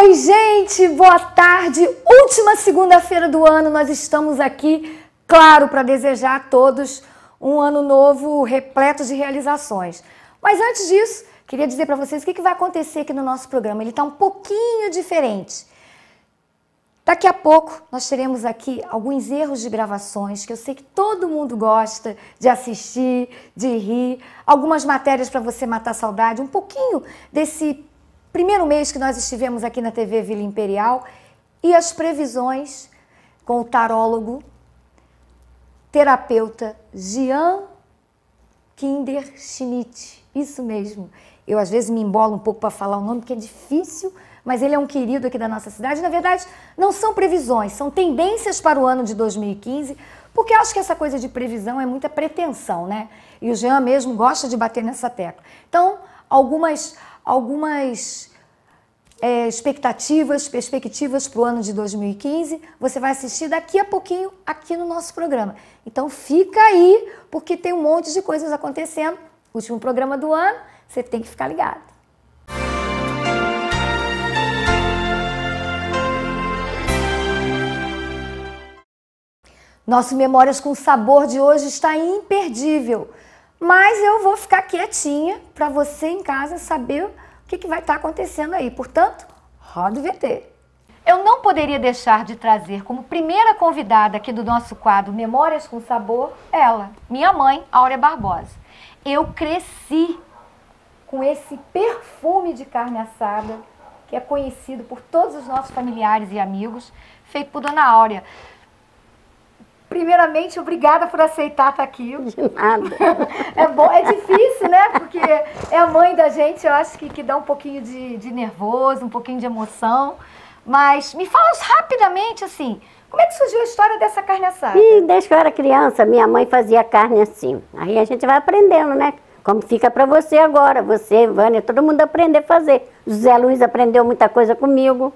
Oi, gente, boa tarde. Última segunda-feira do ano, nós estamos aqui, claro, para desejar a todos um ano novo repleto de realizações. Mas antes disso, queria dizer para vocês o que vai acontecer aqui no nosso programa. Ele está um pouquinho diferente. Daqui a pouco nós teremos aqui alguns erros de gravações que eu sei que todo mundo gosta de assistir, de rir, algumas matérias para você matar a saudade, um pouquinho desse primeiro mês que nós estivemos aqui na TV Vila Imperial e as previsões com o tarólogo, terapeuta Jean Kinderschmidt. Isso mesmo. Eu às vezes me embolo um pouco para falar o nome porque é difícil, mas ele é um querido aqui da nossa cidade. Na verdade, não são previsões, são tendências para o ano de 2015, porque eu acho que essa coisa de previsão é muita pretensão, né? E o Jean mesmo gosta de bater nessa tecla. Então, algumas expectativas, perspectivas para o ano de 2015, você vai assistir daqui a pouquinho aqui no nosso programa. Então fica aí, porque tem um monte de coisas acontecendo. Último programa do ano, você tem que ficar ligado. Nosso Memórias com Sabor de hoje está imperdível, mas eu vou ficar quietinha para você em casa saber o que vai estar acontecendo aí. Portanto, roda o VT. Eu não poderia deixar de trazer como primeira convidada aqui do nosso quadro Memórias com Sabor, ela, minha mãe, Áurea Barbosa. Eu cresci com esse perfume de carne assada, que é conhecido por todos os nossos familiares e amigos, feito por Dona Áurea. Primeiramente, obrigada por aceitar estar aqui. De nada. É bom, é difícil, né? Porque é a mãe da gente, eu acho que dá um pouquinho de nervoso, um pouquinho de emoção. Mas me fala rapidamente, assim, como é que surgiu a história dessa carne assada? Desde que eu era criança, minha mãe fazia carne assim. Aí a gente vai aprendendo, né? Como fica para você agora. Você, Vânia, todo mundo aprender a fazer. José Luiz aprendeu muita coisa comigo,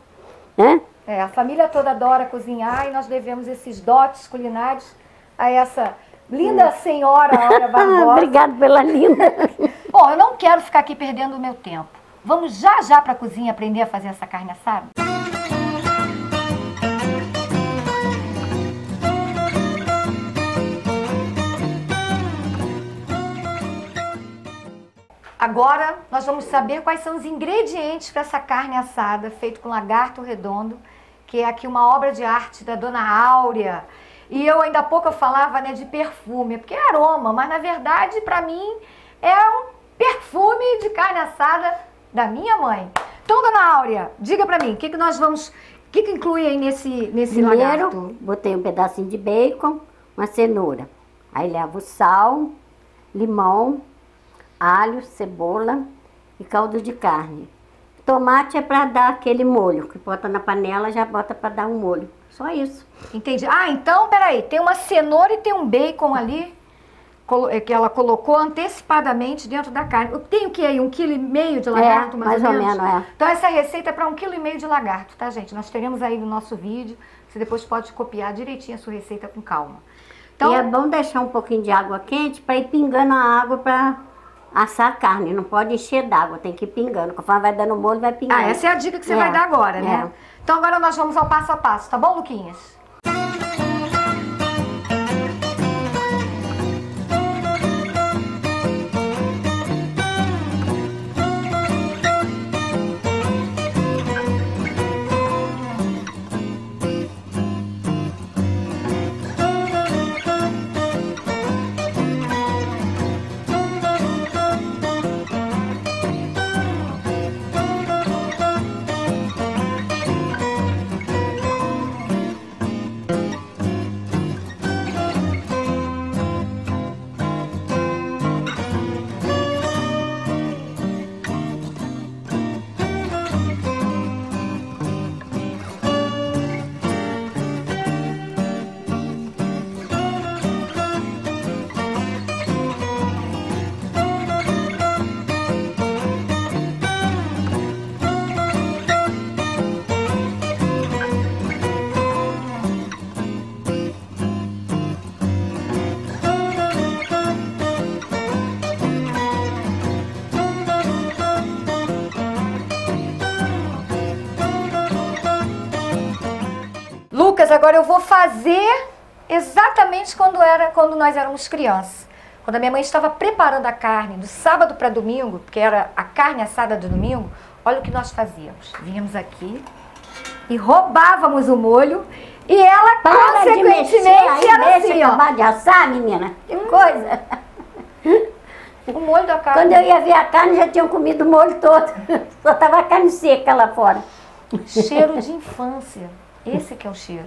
né? A família toda adora cozinhar e nós devemos esses dotes culinários a essa linda senhora Áurea Barbosa. Obrigada pela linda. Bom, eu não quero ficar aqui perdendo o meu tempo. Vamos já para a cozinha aprender a fazer essa carne assada? Agora nós vamos saber quais são os ingredientes para essa carne assada feita com lagarto redondo, que é aqui uma obra de arte da Dona Áurea. E eu ainda há pouco eu falava, né, de perfume, porque é aroma, mas na verdade para mim é um perfume de carne assada da minha mãe. Então, Dona Áurea, diga para mim, o que nós vamos, o que inclui aí nesse lagarto? Primeiro, botei um pedacinho de bacon, uma cenoura. Aí levo sal, limão, alho, cebola e caldo de carne. Tomate é para dar aquele molho, que bota na panela, já bota para dar um molho. Só isso. Entendi. Ah, então, peraí, tem uma cenoura e tem um bacon ali, que ela colocou antecipadamente dentro da carne. Tem o que aí? 1,5 kg de lagarto, mais ou menos? Então essa receita é para 1,5 kg de lagarto, tá, gente? Nós teremos aí no nosso vídeo, você depois pode copiar direitinho a sua receita com calma. Então, e é bom deixar um pouquinho de água quente para ir pingando a água para assar a carne. Não pode encher d'água, tem que ir pingando. Conforme vai dando molho, vai pingando. Ah, essa é a dica que você vai dar agora, né? Então agora nós vamos ao passo a passo, tá bom, Luquinhas? Mas agora eu vou fazer exatamente quando nós éramos crianças. Quando a minha mãe estava preparando a carne do sábado para domingo, que era a carne assada de domingo, olha o que nós fazíamos. Vínhamos aqui e roubávamos o molho e ela, consequentemente, era assim, ó. Acabar de assar, menina, que coisa. O molho da carne. Quando eu ia ver a carne, já tinham comido o molho todo. Só tava a carne seca lá fora. Cheiro de infância. Esse que é o cheiro.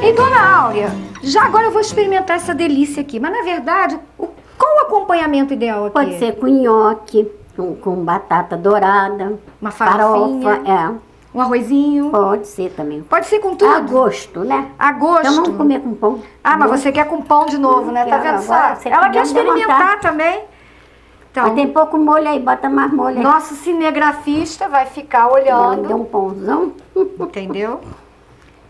E dona Áurea, já agora eu vou experimentar essa delícia aqui, mas na verdade, qual o acompanhamento ideal aqui? Pode ser com nhoque, com batata dourada, uma farofinha, farofa, um arrozinho. Pode ser também. Pode ser com tudo? A gosto, né? A gosto. Então vamos comer com pão. Ah, mas você quer com pão de novo, né? Tá vendo só? Ela quer experimentar também. Então, mas tem pouco molho aí, bota mais molho aí. Nosso cinegrafista vai ficar olhando. Deu um pãozão. Entendeu?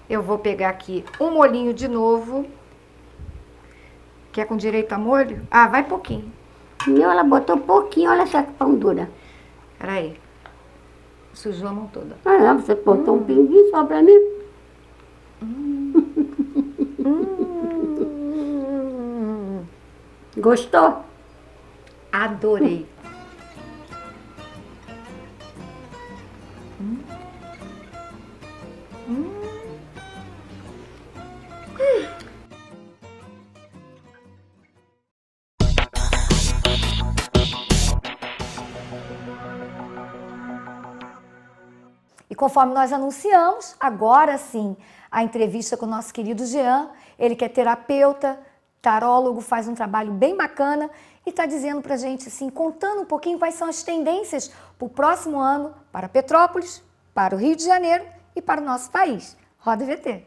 Eu vou pegar aqui um molhinho de novo. Quer com direito a molho? Ah, vai pouquinho. Meu, ela botou pouquinho, olha só que pão dura. Peraí. Sujou a mão toda. Ah, você botou um pinguinho só pra mim. Gostou? Adorei. E conforme nós anunciamos, agora sim, a entrevista com o nosso querido Jean, ele que é terapeuta, tarólogo, faz um trabalho bem bacana e está dizendo para a gente, assim, contando um pouquinho quais são as tendências para o próximo ano para Petrópolis, para o Rio de Janeiro e para o nosso país. Roda VT.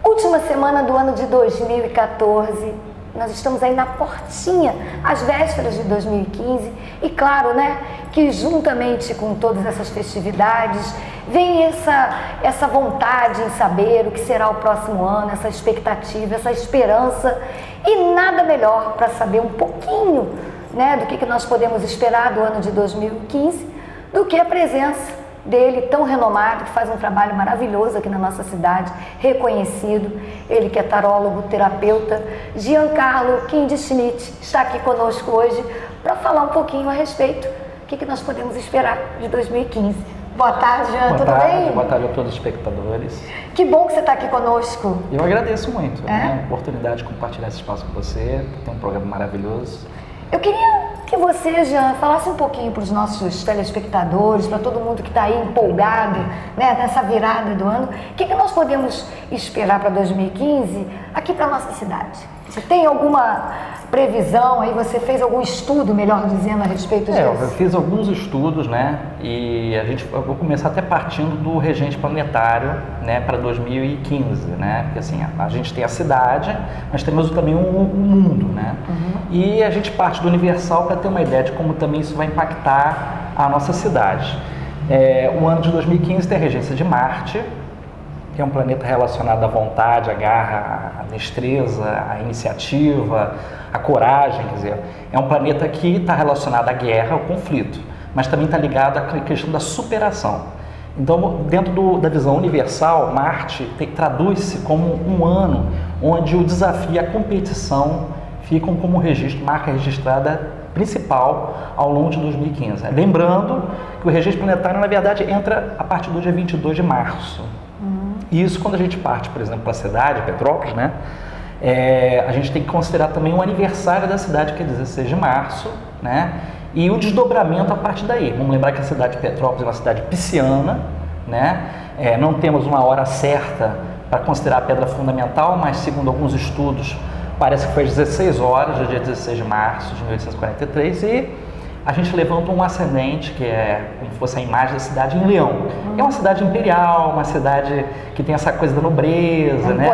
Última semana do ano de 2014, nós estamos aí na portinha, às vésperas de 2015, e claro, né, que juntamente com todas essas festividades, vem essa vontade em saber o que será o próximo ano, essa expectativa, essa esperança, e nada melhor para saber um pouquinho, né, do que nós podemos esperar do ano de 2015, do que a presença dele, tão renomado, que faz um trabalho maravilhoso aqui na nossa cidade, reconhecido, ele que é tarólogo, terapeuta, Giancarlo Kindy-Schmidt, está aqui conosco hoje para falar um pouquinho a respeito do que nós podemos esperar de 2015. Boa tarde, Jean, tudo bem? Boa tarde a todos os espectadores. Que bom que você está aqui conosco. Eu agradeço muito, né? A oportunidade de compartilhar esse espaço com você, tem um programa maravilhoso. Eu queria que você, Jean, falasse um pouquinho para os nossos telespectadores, para todo mundo que está aí empolgado, né, nessa virada do ano, o que nós podemos esperar para 2015 aqui para a nossa cidade? Você tem alguma previsão aí? Você fez algum estudo, melhor dizendo, a respeito disso? Eu fiz alguns estudos, né, e eu vou começar até partindo do regente planetário, né, para 2015, né, porque assim, a gente tem a cidade, mas temos também um mundo, né, e a gente parte do universal para ter uma ideia de como também isso vai impactar a nossa cidade. O ano de 2015 tem a regência de Marte, que é um planeta relacionado à vontade, à garra, à destreza, à iniciativa, à coragem, quer dizer, é um planeta que está relacionado à guerra, ao conflito, mas também está ligado à questão da superação. Então, dentro da visão universal, Marte traduz-se como um ano onde o desafio e a competição ficam como marca registrada principal ao longo de 2015. Lembrando que o regente planetário, na verdade, entra a partir do dia 22 de março. Isso, quando a gente parte, por exemplo, para a cidade, Petrópolis, né? A gente tem que considerar também o aniversário da cidade, que é 16 de março, né? E o desdobramento a partir daí. Vamos lembrar que a cidade de Petrópolis é uma cidade pisciana, né? Não temos uma hora certa para considerar a pedra fundamental, mas segundo alguns estudos, parece que foi às 16 horas, do dia 16 de março de 1843, e a gente levanta um ascendente, que é como se fosse a imagem da cidade em Leão. É uma cidade imperial, uma cidade que tem essa coisa da nobreza, né?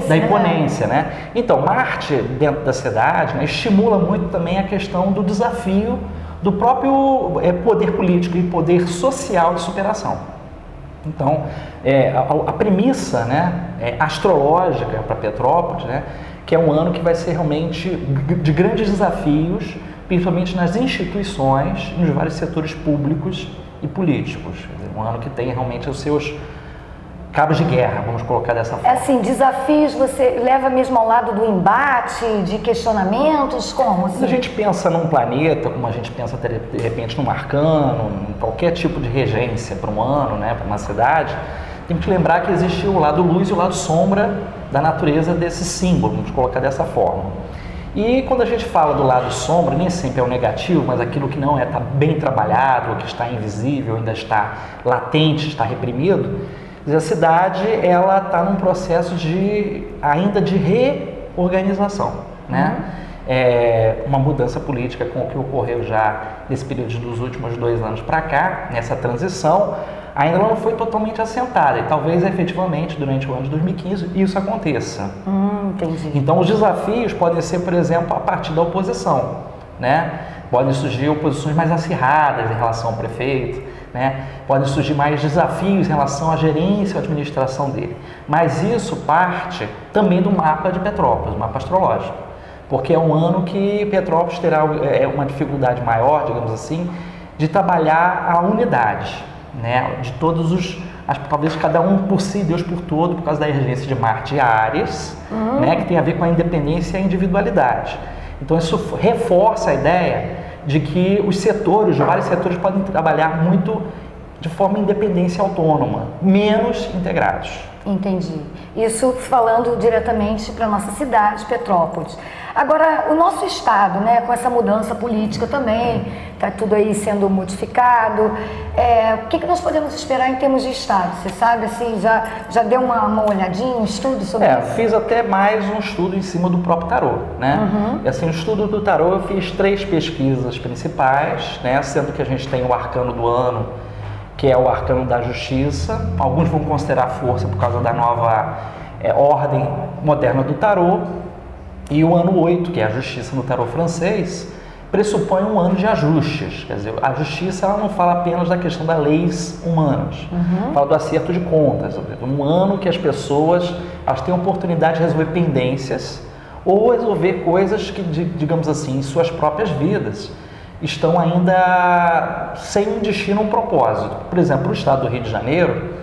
Da imponência, né? Então, Marte, dentro da cidade, né, estimula muito também a questão do desafio do próprio poder político e poder social de superação. Então, a premissa, né, astrológica para Petrópolis, né, que é um ano que vai ser realmente de grandes desafios, principalmente nas instituições, nos vários setores públicos e políticos. Um ano que tem realmente os seus cabos de guerra, vamos colocar dessa forma. Assim, desafios você leva mesmo ao lado do embate, de questionamentos, como? Assim? Quando a gente pensa num planeta, como a gente pensa de repente num arcano, em qualquer tipo de regência para um ano, né, para uma cidade, tem que lembrar que existe o lado luz e o lado sombra da natureza desse símbolo, vamos colocar dessa forma. E quando a gente fala do lado sombra, nem sempre é o negativo, mas aquilo que não está bem trabalhado, que está invisível, ainda está latente, está reprimido. A cidade ela está num processo ainda de reorganização, né? Uma mudança política com o que ocorreu já nesse período dos últimos 2 anos para cá, nessa transição, ainda não foi totalmente assentada e talvez efetivamente durante o ano de 2015 isso aconteça. Entendi. Então os desafios podem ser, por exemplo, a partir da oposição, né? Podem surgir oposições mais acirradas em relação ao prefeito, né? Podem surgir mais desafios em relação à gerência e à administração dele. Mas isso parte também do mapa de Petrópolis, mapa astrológico. Porque é um ano que Petrópolis terá uma dificuldade maior, digamos assim, de trabalhar a unidade, né? De todos talvez cada um por si, Deus por todo, por causa da regência de Marte e Áries, né? Que tem a ver com a independência e a individualidade. Então isso reforça a ideia de que os vários setores podem trabalhar muito de forma independente e autônoma, menos integrados. Entendi. Isso falando diretamente para a nossa cidade, Petrópolis. Agora, o nosso estado, né, com essa mudança política também, está tudo aí sendo modificado, o que nós podemos esperar em termos de estado? Você sabe, assim, já deu uma olhadinha, um estudo sobre isso? Fiz até mais um estudo em cima do próprio tarô, né? E assim, o estudo do tarô eu fiz 3 pesquisas principais, né, sendo que a gente tem o arcano do ano, que é o arcano da justiça. Alguns vão considerar força por causa da nova ordem moderna do tarô. E o ano 8, que é a justiça no tarô francês, pressupõe um ano de ajustes. Quer dizer, a justiça ela não fala apenas da questão das leis humanas, fala do acerto de contas. Um ano que as pessoas elas têm a oportunidade de resolver pendências ou resolver coisas que, digamos assim, em suas próprias vidas estão ainda sem um destino, um propósito. Por exemplo, o estado do Rio de Janeiro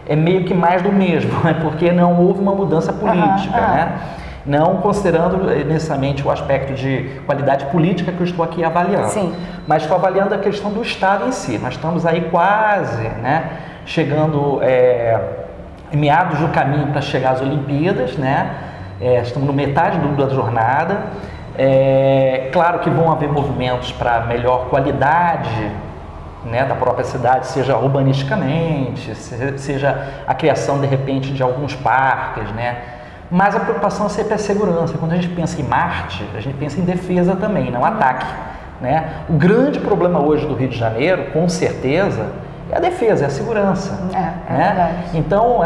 é meio que mais do mesmo, porque não houve uma mudança política, né? Não considerando necessariamente o aspecto de qualidade política que eu estou aqui avaliando. Sim. Mas estou avaliando a questão do Estado em si. Nós estamos aí quase, né, chegando em meados do caminho para chegar às Olimpíadas, né? Estamos no metade da jornada. Claro que vão haver movimentos para melhor qualidade, né, da própria cidade, seja urbanisticamente, seja a criação de repente de alguns parques, né? Mas a preocupação sempre é a segurança. Quando a gente pensa em Marte, a gente pensa em defesa também, não ataque, né? O grande problema hoje do Rio de Janeiro, com certeza, é a defesa, é a segurança. Né? Então,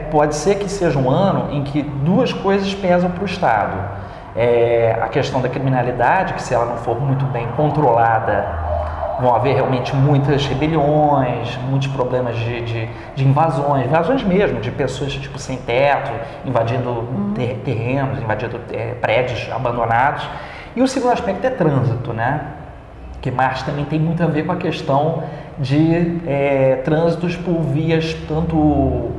pode ser que seja um ano em que 2 coisas pesam para o Estado. A questão da criminalidade, que se ela não for muito bem controlada, vão haver realmente muitas rebeliões, muitos problemas de invasões mesmo, de pessoas tipo sem teto, invadindo terrenos, invadindo prédios abandonados. E o segundo aspecto é trânsito, né? Que Marte também tem muito a ver com a questão de trânsitos por vias tanto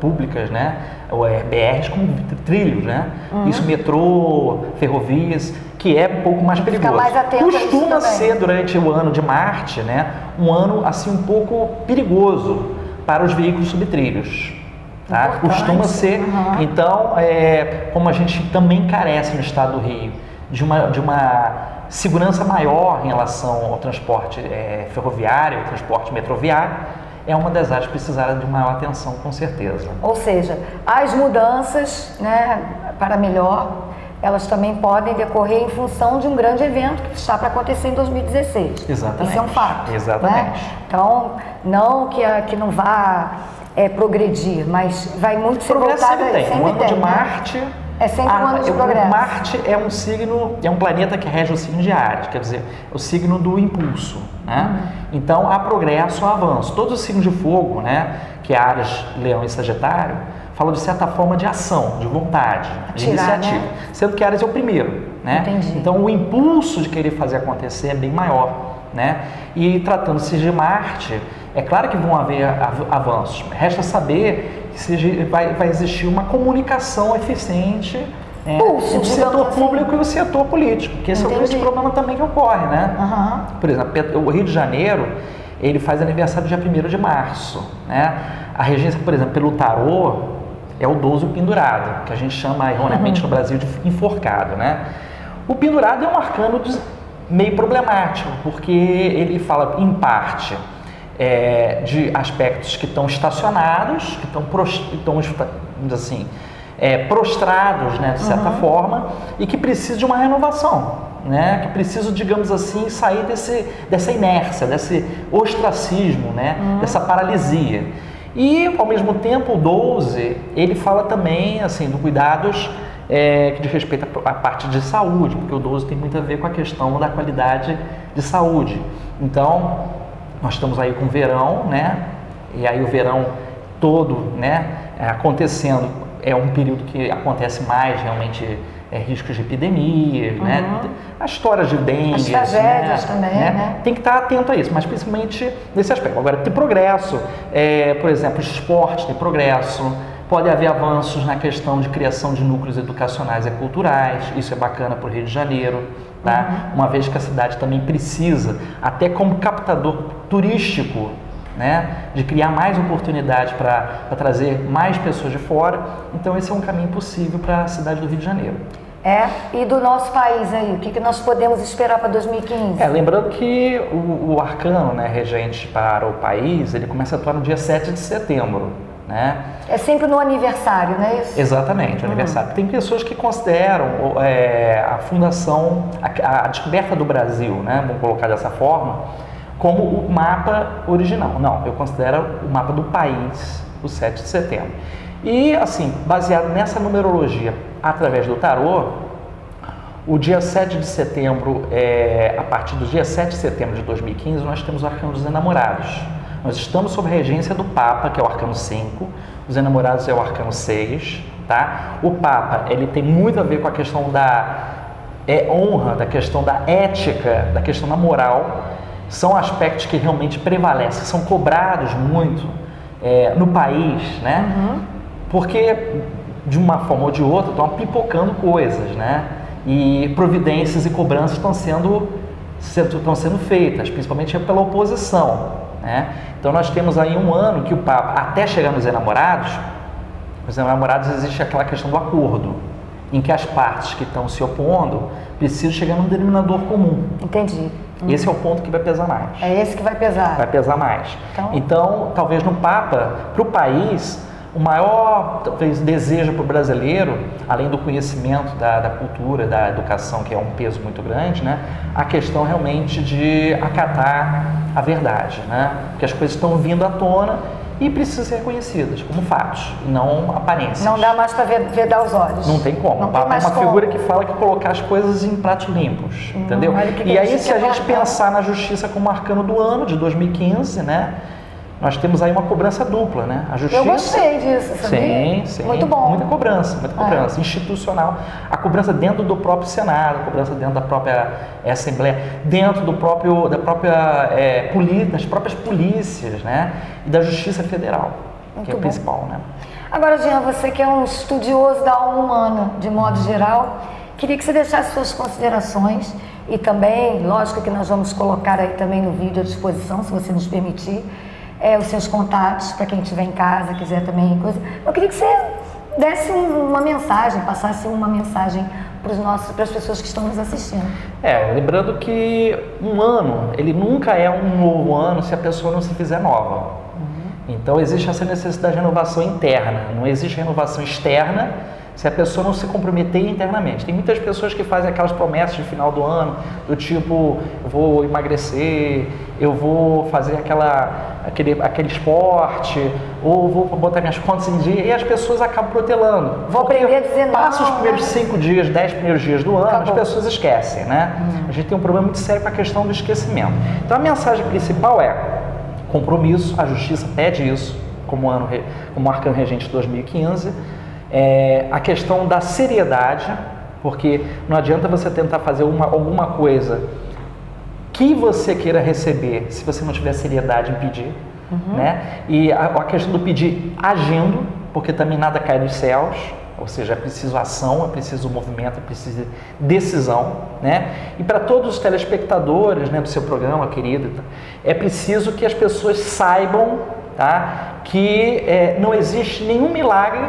públicas, né? BRs como trilhos, né? Isso, metrô, ferrovias, que é um pouco mais perigoso. Mais atento Costuma ser, durante o ano de Marte, né, um ano assim um pouco perigoso para os veículos subtrilhos. Tá? Costuma ser. Então, como a gente também carece no estado do Rio de uma segurança maior em relação ao transporte ferroviário, ao transporte metroviário, é uma das áreas que precisará de maior atenção, com certeza. Ou seja, as mudanças, né, para melhor, elas também podem decorrer em função de um grande evento que está para acontecer em 2016. Exatamente. Isso é um fato. Exatamente. Né? Então, não que não vá progredir, mas vai muito ser voltado... Progresso sempre tem. O ano de Marte É sempre um ano de progresso. Marte é um signo, é um planeta que rege o signo de Áries, quer dizer, é o signo do impulso, né? Então há progresso, há avanço. Todos os signos de fogo, né, que é Áries, Leão e Sagitário, falam de certa forma de ação, de vontade, de iniciativa. Né? Sendo que Áries é o primeiro, né? Entendi. Então o impulso de querer fazer acontecer é bem maior, né? E tratando-se de Marte, é claro que vão haver avanços. Resta saber que vai existir uma comunicação eficiente entre o setor público e o setor político, que esse é o grande problema também que ocorre, né? Por exemplo, o Rio de Janeiro, ele faz aniversário dia 1º de março, né? A regência, por exemplo, pelo tarô, é o 12 pendurado, que a gente chama erroneamente no Brasil de enforcado, né? O pendurado é um arcano meio problemático, porque ele fala, em parte, de aspectos que estão estacionados, que estão assim, prostrados, né, de certa forma, e que precisam de uma renovação, né, que precisam, digamos assim, sair dessa inércia, desse ostracismo, né, dessa paralisia. E, ao mesmo tempo, o 12, ele fala também, assim, do cuidados que diz respeito à parte de saúde, porque o 12 tem muito a ver com a questão da qualidade de saúde. Então, nós estamos aí com o verão, né? E aí o verão todo, né, acontecendo, é um período que acontece mais realmente riscos de epidemias, né? As histórias de dengue, as tragédias também, né? Tem que estar atento a isso, mas principalmente nesse aspecto. Agora, tem progresso, por exemplo, o esporte tem progresso, pode haver avanços na questão de criação de núcleos educacionais e culturais, isso é bacana para o Rio de Janeiro, tá? Uma vez que a cidade também precisa, até como captador turístico, né, de criar mais oportunidades para trazer mais pessoas de fora. Então esse é um caminho possível para a cidade do Rio de Janeiro. E do nosso país aí, o que nós podemos esperar para 2015? Lembrando que o arcano, né, regente para o país, ele começa a atuar no dia 7 de setembro. Né? É sempre no aniversário, não é isso? Exatamente, aniversário. Tem pessoas que consideram a fundação, a descoberta do Brasil, né, vamos colocar dessa forma, como o mapa original. Não, eu considero o mapa do país, o 7 de setembro. E, assim, baseado nessa numerologia, através do tarô, o dia 7 de setembro, a partir do dia 7 de setembro de 2015, nós temos o arcano dos enamorados. Nós estamos sob a regência do Papa, que é o arcano 5, os enamorados é o arcano 6, tá? O Papa, ele tem muito a ver com a questão da honra, da questão da ética, da questão da moral. São aspectos que realmente prevalecem, são cobrados muito no país, né? Porque, de uma forma ou de outra, estão pipocando coisas, né? E providências e cobranças estão sendo feitas, principalmente pela oposição, né? Então nós temos aí um ano que o Papa, até chegar nos enamorados existe aquela questão do acordo, em que as partes que estão se opondo precisam chegar num denominador comum. Entendi. Esse é o ponto que vai pesar mais. É esse que vai pesar. Vai pesar mais. Então talvez no Papa, para o país, o maior desejo para o brasileiro, além do conhecimento da cultura, da educação, que é um peso muito grande, né, a questão realmente de acatar a verdade, né, porque as coisas estão vindo à tona e precisam ser reconhecidas como fatos, não aparências. Não dá mais para vedar os olhos. Não tem como. O Papa é uma figura que fala que colocar as coisas em pratos limpos, entendeu? E aí, se a gente pensar na justiça como arcano do ano de 2015, né, nós temos aí uma cobrança dupla, né? A justiça... Eu gostei disso, sabia? Sim. Muito bom. Muita cobrança, institucional. A cobrança dentro do próprio Senado, a cobrança dentro da própria Assembleia, dentro das próprias polícias, né? E da Justiça Federal, que é o principal, né? Agora, Jean, você que é um estudioso da alma humana, de modo geral, queria que você deixasse suas considerações e também, lógico que nós vamos colocar aí também no vídeo à disposição, se você nos permitir, os seus contatos, para quem estiver em casa, quiser também coisa. Eu queria que você desse uma mensagem, passasse uma mensagem para as pessoas que estão nos assistindo. Lembrando que um ano, ele nunca é um novo ano se a pessoa não se fizer nova. Então existe essa necessidade de renovação interna, não existe renovação externa se a pessoa não se comprometer internamente. Tem muitas pessoas que fazem aquelas promessas de final do ano, do tipo, eu vou emagrecer, eu vou fazer aquele esporte, ou vou botar minhas contas em dia, e as pessoas acabam protelando. Vou aprender a dizer não. Passa os primeiros 5 dias, 10 primeiros dias do ano, as pessoas esquecem, né? A gente tem um problema muito sério com a questão do esquecimento. Então a mensagem principal é compromisso, a justiça pede isso, como arcano regente de 2015, a questão da seriedade, porque não adianta você tentar fazer alguma coisa que você queira receber se você não tiver seriedade em pedir, né? E a questão do pedir agindo, porque também nada cai dos céus, ou seja, é preciso ação, é preciso movimento, é preciso decisão, né? E para todos os telespectadores, né, do seu programa, querido, é preciso que as pessoas saibam, tá, que não existe nenhum milagre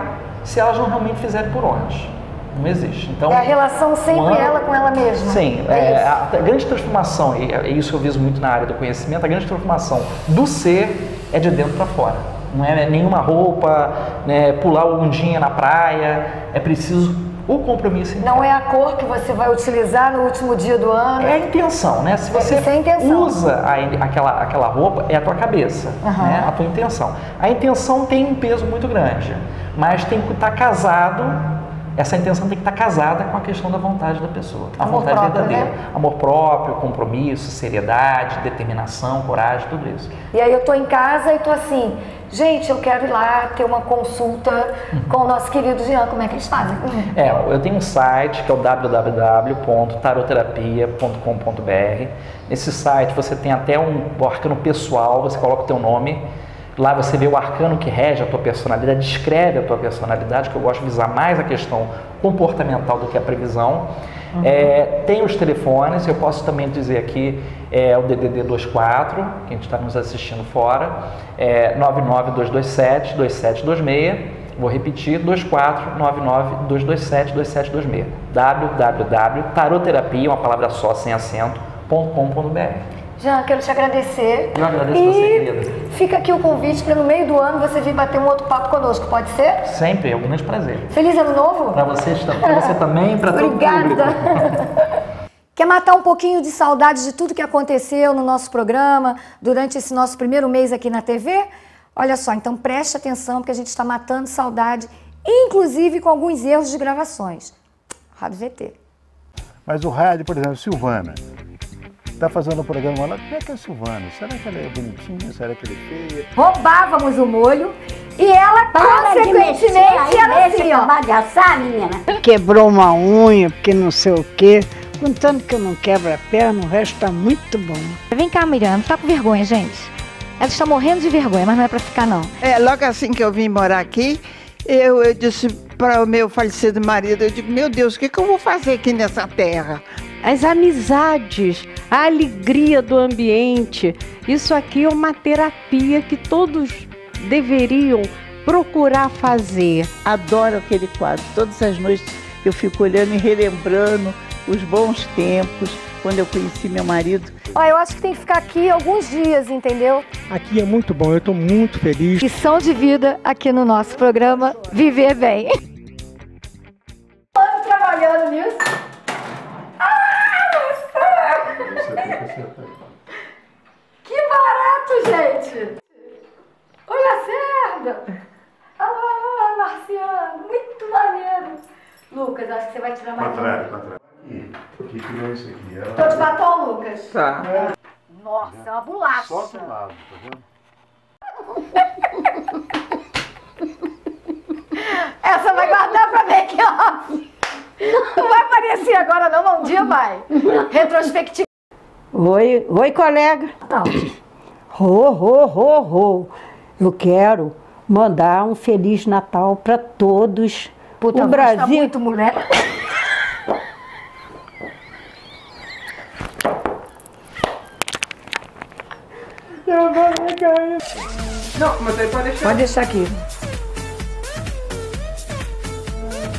se elas não realmente fizerem por onde. Não existe. Então, é a relação sempre ela com ela mesma. Sim, a grande transformação, e é isso que eu viso muito na área do conhecimento, a grande transformação do ser é de dentro para fora. Não é nenhuma roupa, né, pular o ondinha na praia, é preciso o compromisso interno. Não é a cor que você vai utilizar no último dia do ano. É a intenção, né? Se você usa aquela roupa, é a tua cabeça, né? A tua intenção. A intenção tem um peso muito grande, mas tem que estar casado, essa intenção tem que estar casada com a questão da vontade da pessoa. A vontade verdadeira. Né? Amor próprio, compromisso, seriedade, determinação, coragem, tudo isso. E aí eu tô em casa e tô assim, gente, eu quero ir lá ter uma consulta com o nosso querido Jean, como é que eles fazem? Eu tenho um site que é o www.taroterapia.com.br. Nesse site você tem até um arcano pessoal, você coloca o teu nome. Lá você vê o arcano que rege a tua personalidade, descreve a tua personalidade, que eu gosto de visar mais a questão comportamental do que a previsão. Tem os telefones, eu posso também dizer aqui, o DDD 24, que a gente está nos assistindo fora, 99227-2726, vou repetir, 2499-227-2726, www.taroterapia, uma palavra só, sem acento.com.br. Jean, quero te agradecer. Eu agradeço você, querida. Fica aqui o convite para no meio do ano você vir bater um outro papo conosco, pode ser? Sempre, é um grande prazer. Feliz Ano Novo? Para você também, para todo o público. Obrigada. Quer matar um pouquinho de saudade de tudo que aconteceu no nosso programa, durante esse nosso primeiro mês aqui na TV? Olha só, então preste atenção, porque a gente está matando saudade, inclusive com alguns erros de gravações. Rádio VT. Mas o rádio, por exemplo, Silvana, está fazendo o programa lá, como é que é a Silvana? Será que ela é bonitinha? Será que ela é feia? Roubávamos o molho e ela, consequentemente, era assim, ó. Bagaçar, menina. Quebrou uma unha, porque não sei o quê. Contanto que eu não quebro a perna, o resto tá muito bom. Vem cá, Miriam, não tá com vergonha, gente? Ela está morrendo de vergonha, mas não é pra ficar, não. Logo assim que eu vim morar aqui, eu disse para o meu falecido marido, eu digo, meu Deus, o que eu vou fazer aqui nessa terra? As amizades, a alegria do ambiente, isso aqui é uma terapia que todos deveriam procurar fazer. Adoro aquele quadro, todas as noites eu fico olhando e relembrando os bons tempos, quando eu conheci meu marido. Eu acho que tem que ficar aqui alguns dias, entendeu? Aqui é muito bom, eu estou muito feliz. Lição de vida aqui no nosso programa Viver Bem. Estou trabalhando nisso. Que barato, gente! Olha a cerda! Ah, Marciano, muito maneiro! Lucas, acho que você vai tirar mais. Contrário. O que criou isso aqui? Tô de batom, Lucas. Tá. Nossa, é uma bolacha. Só do lado, tá vendo? Essa vai guardar pra make off. Não vai aparecer agora não, mas um dia vai. Retrospectiva. Oi, colega. Não. Eu quero mandar um Feliz Natal para todos. Puta, o Brasil tá muito mulher. Não, mas aí pode deixar. Pode deixar aqui.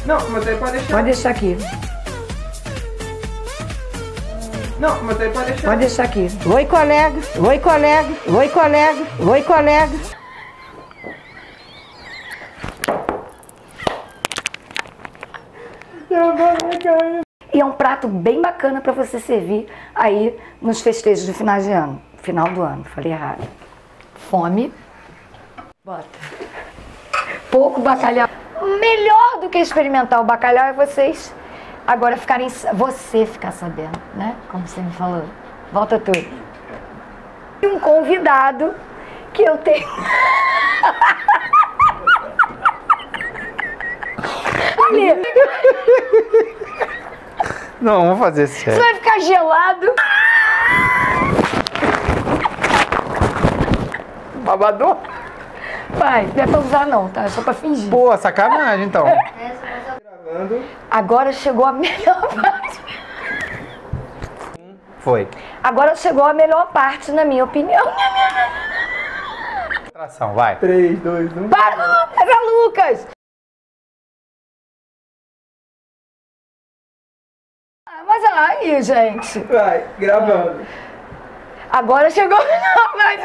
Não, mas aí pode deixar. Pode deixar aqui. Não, mas aí pode deixar. Pode deixar aqui. Oi, colega. E é um prato bem bacana para você servir aí nos festejos de final de ano. Final do ano, falei errado. Fome. Bota. Pouco bacalhau. Melhor do que experimentar o bacalhau é vocês agora ficarem... Você ficar sabendo, né? Como você me falou. Volta tudo. E um convidado que eu tenho... Ali. Não, vamos fazer sério. Você vai ficar gelado. Babador? Vai, não é pra usar não, tá? É só pra fingir. Pô, sacanagem então. Agora chegou a melhor parte. Foi. Agora chegou a melhor parte, na minha opinião. Atração, vai. 3, 2, 1. Para, Lucas! Mas aí, gente. Vai, gravando. Agora chegou a melhor parte.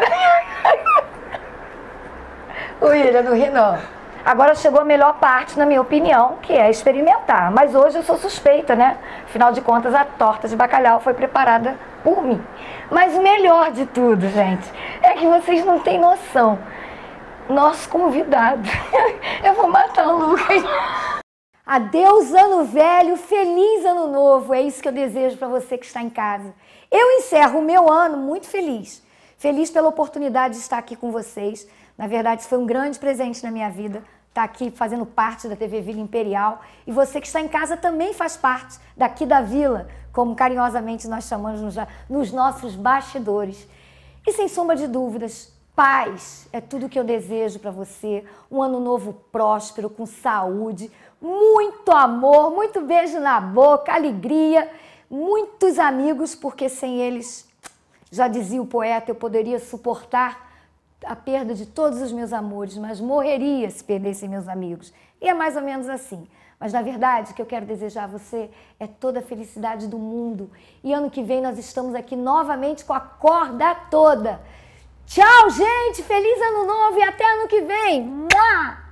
William, não ri não. Agora chegou a melhor parte, na minha opinião, que é experimentar. Mas hoje eu sou suspeita, né? Afinal de contas, a torta de bacalhau foi preparada por mim. Mas o melhor de tudo, gente, é que vocês não têm noção. Nosso convidado. Eu vou matar o Lucas. Adeus, ano velho, feliz ano novo. É isso que eu desejo para você que está em casa. Eu encerro o meu ano muito feliz. Feliz pela oportunidade de estar aqui com vocês. Na verdade, isso foi um grande presente na minha vida, estar aqui fazendo parte da TV Vila Imperial. E você que está em casa também faz parte daqui da Vila, como carinhosamente nós chamamos nos nossos bastidores. E sem sombra de dúvidas, paz é tudo que eu desejo para você. Um ano novo próspero, com saúde, muito amor, muito beijo na boca, alegria, muitos amigos, porque sem eles, já dizia o poeta, eu poderia suportar a perda de todos os meus amores, mas morreria se perdessem meus amigos. E é mais ou menos assim. Mas, na verdade, o que eu quero desejar a você é toda a felicidade do mundo. E ano que vem nós estamos aqui novamente com a corda toda. Tchau, gente! Feliz ano novo e até ano que vem! Mua!